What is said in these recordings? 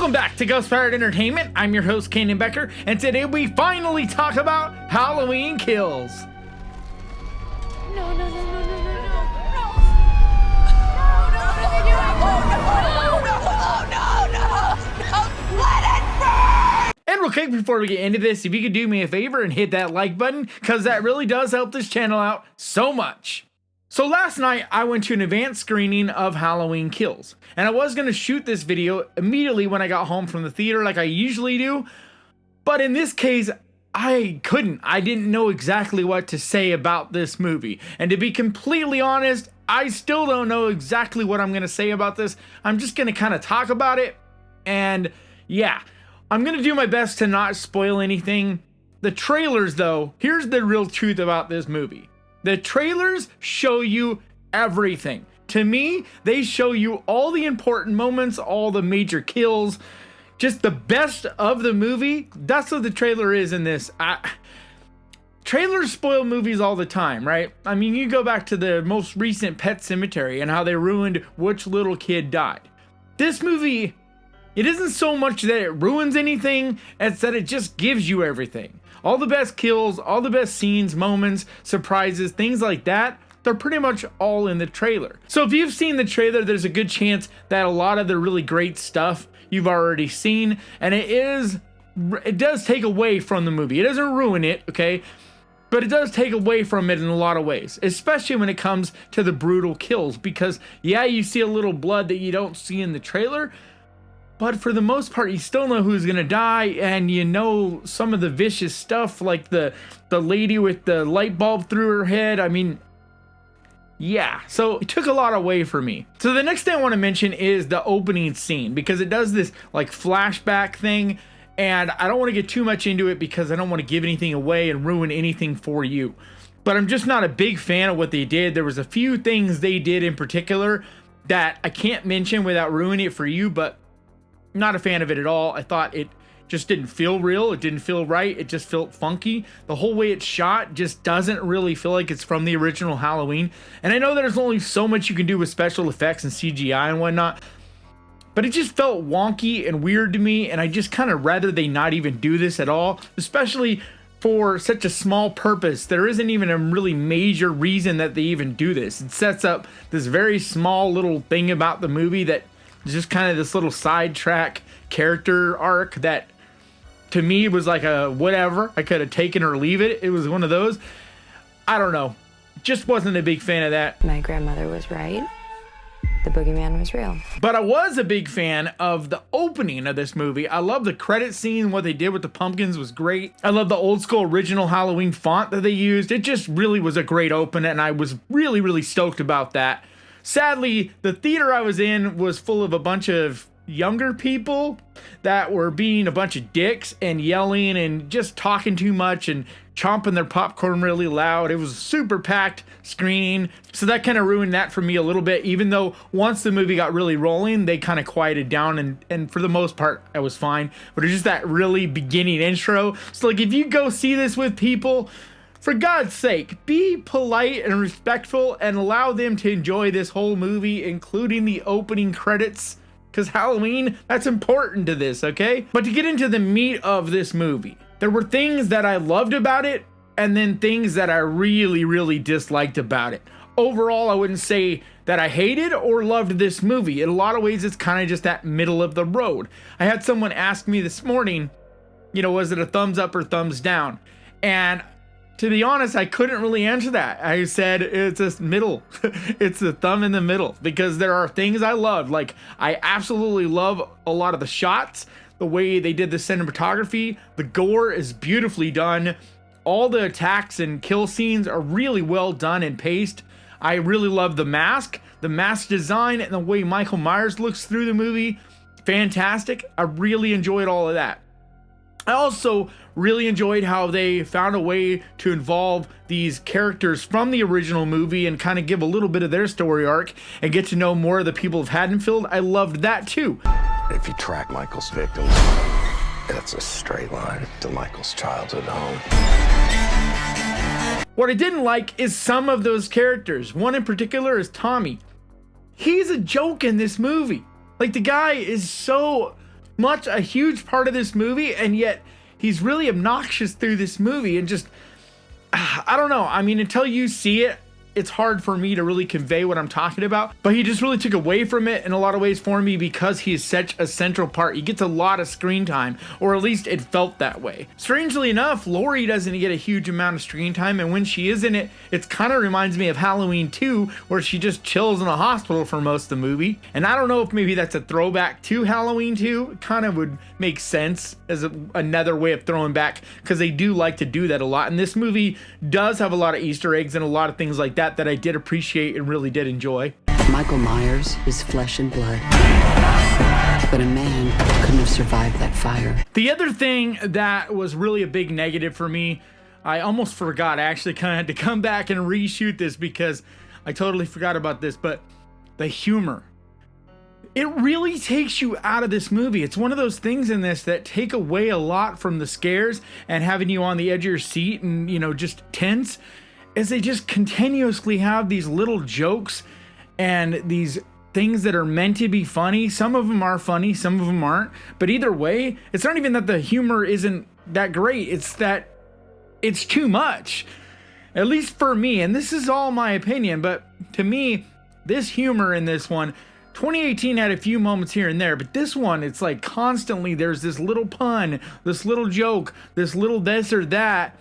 Welcome back to Ghost Pirate Entertainment. I'm your host, Kanan Becker, and today we finally talk about Halloween Kills. No. And real quick before we get into this, if you could do me a favor and hit that like button, because that really does help this channel out so much. So last night I went to an advanced screening of Halloween Kills, and I was going to shoot this video immediately when I got home from the theater like I usually do, but in this case I couldn't. I didn't know exactly what to say about this movie, and to be completely honest, I still don't know exactly what I'm going to say about this. I'm just going to kind of talk about it, and yeah, I'm going to do my best to not spoil anything. The trailers though, here's the real truth about this movie. The trailers show you everything. To me, they show you all the important moments, all the major kills, just the best of the movie. That's what the trailer is in this. Trailers spoil movies all the time, right? I mean, you go back to the most recent Pet Sematary and how they ruined which little kid died. This movie, it isn't so much that it ruins anything, as that it just gives you everything. All the best kills, all the best scenes, moments, surprises, things like that, they're pretty much all in the trailer. So if you've seen the trailer, there's a good chance that a lot of the really great stuff you've already seen, and it does take away from the movie. It doesn't ruin it, okay? But it does take away from it in a lot of ways, especially when it comes to the brutal kills, because yeah, you see a little blood that you don't see in the trailer, but for the most part, you still know who's gonna die, and you know some of the vicious stuff, like the lady with the light bulb through her head. I mean, yeah, so it took a lot away from me. So the next thing I want to mention is the opening scene, because it does this like flashback thing, and I don't want to get too much into it because I don't want to give anything away and ruin anything for you. But I'm just not a big fan of what they did. There was a few things they did in particular that I can't mention without ruining it for you, but not a fan of it at all. I thought it just didn't feel real. It didn't feel right. It just felt funky. The whole way it's shot just doesn't really feel like it's from the original Halloween. And I know there's only so much you can do with special effects and CGI and whatnot, but it just felt wonky and weird to me. And I just kind of rather they not even do this at all, especially for such a small purpose. There isn't even a really major reason that they even do this. It sets up this very small little thing about the movie that just kind of this little sidetrack character arc that to me was like a whatever. I could have taken or leave it. It was one of those. I don't know. Just wasn't a big fan of that. My grandmother was right. The boogeyman was real. But I was a big fan of the opening of this movie. I love the credit scene. What they did with the pumpkins was great. I love the old school original Halloween font that they used. It just really was a great open, and I was really, really stoked about that. Sadly, the theater I was in was full of a bunch of younger people that were being a bunch of dicks and yelling and just talking too much and chomping their popcorn really loud. It was a super packed screening, so that kind of ruined that for me a little bit, even though once the movie got really rolling, they kind of quieted down, and for the most part, I was fine. But it's just that really beginning intro. So like, if you go see this with people, for God's sake, be polite and respectful and allow them to enjoy this whole movie, including the opening credits, because Halloween, that's important to this, okay? But to get into the meat of this movie, there were things that I loved about it, and then things that I really, really disliked about it. Overall, I wouldn't say that I hated or loved this movie. In a lot of ways, it's kind of just that middle of the road. I had someone ask me this morning, you know, was it a thumbs up or thumbs down? And to be honest, I couldn't really answer that. I said it's a middle. It's a thumb in the middle, because there are things I love. Like, I absolutely love a lot of the shots, the way they did the cinematography. The gore is beautifully done. All the attacks and kill scenes are really well done and paced. I really love the mask design, and the way Michael Myers looks through the movie. Fantastic. I really enjoyed all of that. I also really enjoyed how they found a way to involve these characters from the original movie and kind of give a little bit of their story arc and get to know more of the people of Haddonfield. I loved that too. If you track Michael's victims, it's a straight line to Michael's childhood home. What I didn't like is some of those characters. One in particular is Tommy. He's a joke in this movie. Like, the guy is so much a huge part of this movie, and yet he's really obnoxious through this movie, and just, I don't know. I mean, until you see it, it's hard for me to really convey what I'm talking about, but he just really took away from it in a lot of ways for me because he is such a central part. He gets a lot of screen time, or at least it felt that way. Strangely enough, Laurie doesn't get a huge amount of screen time, and when she is in it, it kind of reminds me of Halloween 2, where she just chills in a hospital for most of the movie. And I don't know if maybe that's a throwback to Halloween 2. It kind of would make sense as another way of throwing back, because they do like to do that a lot. And this movie does have a lot of Easter eggs and a lot of things like that I did appreciate and really did enjoy. Michael Myers is flesh and blood, but a man couldn't have survived that fire. The other thing that was really a big negative for me, I almost forgot. I actually kind of had to come back and reshoot this because I totally forgot about this, but the humor. It really takes you out of this movie. It's one of those things in this that take away a lot from the scares and having you on the edge of your seat and, you know, just tense, as they just continuously have these little jokes and these things that are meant to be funny. Some of them are funny, some of them aren't. But either way, it's not even that the humor isn't that great. It's that it's too much. At least for me, and this is all my opinion, but to me, this humor in this one, 2018 had a few moments here and there, but this one, it's like constantly there's this little pun, this little joke, this little this or that.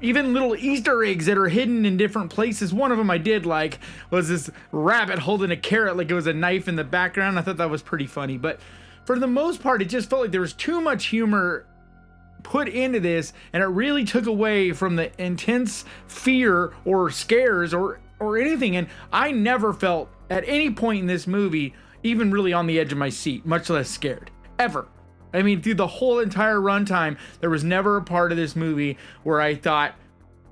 Even little Easter eggs that are hidden in different places. One of them I did like was this rabbit holding a carrot like it was a knife in the background. I thought that was pretty funny. But for the most part, it just felt like there was too much humor put into this, and it really took away from the intense fear or scares or anything. And I never felt at any point in this movie even really on the edge of my seat, much less scared. Ever. I mean, through the whole entire runtime, there was never a part of this movie where I thought,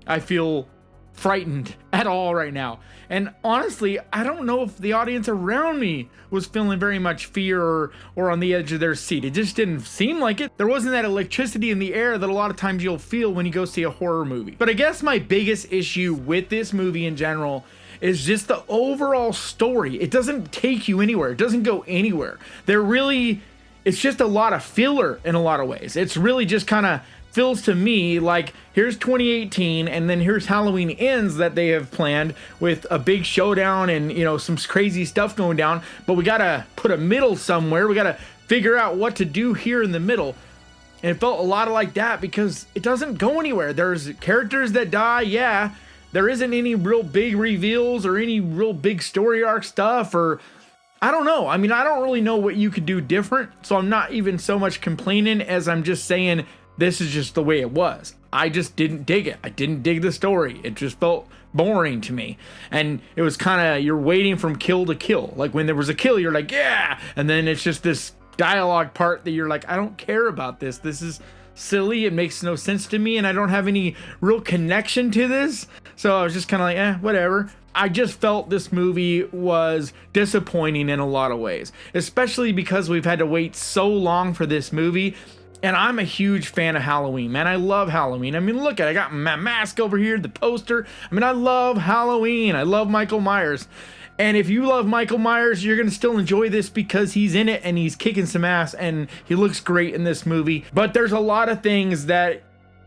I feel frightened at all right now. And honestly, I don't know if the audience around me was feeling very much fear or on the edge of their seat. It just didn't seem like it. There wasn't that electricity in the air that a lot of times you'll feel when you go see a horror movie. But I guess my biggest issue with this movie in general is just the overall story. It doesn't take you anywhere. It doesn't go anywhere. It's just a lot of filler in a lot of ways. It's really just kind of feels to me like here's 2018 and then here's Halloween Ends that they have planned with a big showdown and, you know, some crazy stuff going down, but we got to put a middle somewhere. We got to figure out what to do here in the middle. And it felt a lot like that because it doesn't go anywhere. There's characters that die. Yeah. There isn't any real big reveals or any real big story arc stuff, or I don't know. I mean, I don't really know what you could do different, so I'm not even so much complaining as I'm just saying this is just the way it was. I just didn't dig it. I didn't dig the story. It just felt boring to me. And it was kind of, you're waiting from kill to kill. Like when there was a kill, you're like, yeah! And then it's just this dialogue part that you're like, I don't care about this. This is silly. It makes no sense to me, and I don't have any real connection to this. So I was just kind of like, whatever. I just felt this movie was disappointing in a lot of ways, especially because we've had to wait so long for this movie. And I'm a huge fan of Halloween, man. I love Halloween. I mean, look at it. I got my mask over here, the poster. I mean, I love Halloween. I love Michael Myers. And if you love Michael Myers, you're going to still enjoy this because he's in it and he's kicking some ass and he looks great in this movie. But there's a lot of things that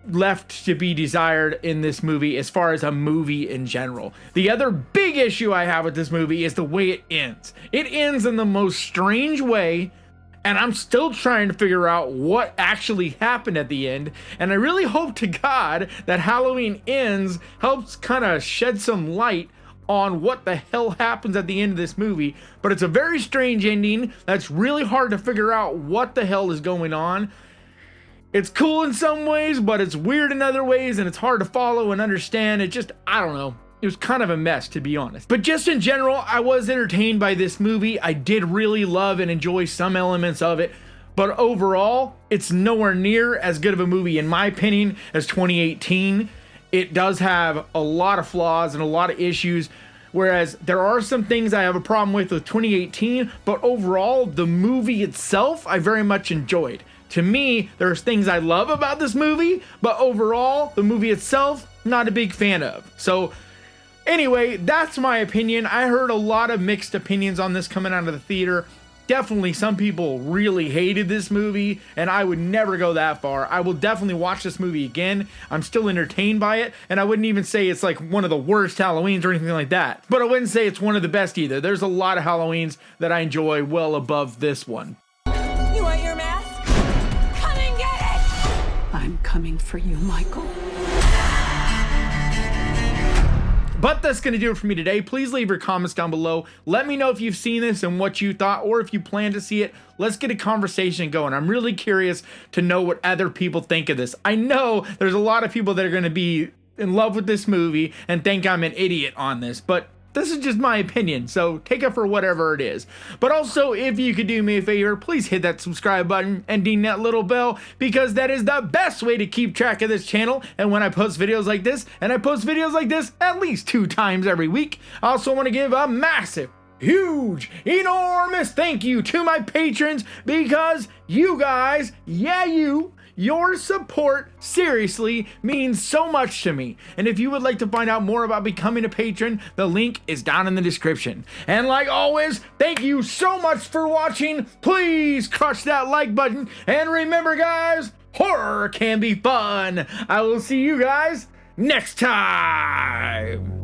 left to be desired in this movie as far as a movie in general. The other big issue I have with this movie is the way it ends. It ends in the most strange way, and I'm still trying to figure out what actually happened at the end. And I really hope to God that Halloween Ends helps kind of shed some light on what the hell happens at the end of this movie. But it's a very strange ending that's really hard to figure out what the hell is going on. It's cool in some ways, but it's weird in other ways, and it's hard to follow and understand. It just, I don't know. It was kind of a mess, to be honest. But just in general, I was entertained by this movie. I did really love and enjoy some elements of it. But overall, it's nowhere near as good of a movie, in my opinion, as 2018. It does have a lot of flaws and a lot of issues. Whereas there are some things I have a problem with 2018. But overall, the movie itself, I very much enjoyed. To me, there's things I love about this movie, but overall, the movie itself, not a big fan of. So anyway, that's my opinion. I heard a lot of mixed opinions on this coming out of the theater. definitely some people really hated this movie, and I would never go that far. I will definitely watch this movie again. I'm still entertained by it, and I wouldn't even say it's like one of the worst Halloweens or anything like that. But I wouldn't say it's one of the best either. There's a lot of Halloweens that I enjoy well above this one. You want your mask? Come and get it! I'm coming for you, Michael. But that's going to do it for me today. Please leave your comments down below. Let me know if you've seen this and what you thought, or if you plan to see it. Let's get a conversation going. I'm really curious to know what other people think of this. I know there's a lot of people that are going to be in love with this movie and think I'm an idiot on this, but this is just my opinion, so take it for whatever it is. But also, if you could do me a favor, please hit that subscribe button and ding that little bell, because that is the best way to keep track of this channel. And when I post videos like this, and I post videos like this at least 2 times every week, I also want to give a massive, huge, enormous thank you to my patrons, because you guys, yeah, your support seriously means so much to me. And if you would like to find out more about becoming a patron, the link is down in the description. And like always, thank you so much for watching. Please crush that like button. And remember, guys, horror can be fun. I will see you guys next time.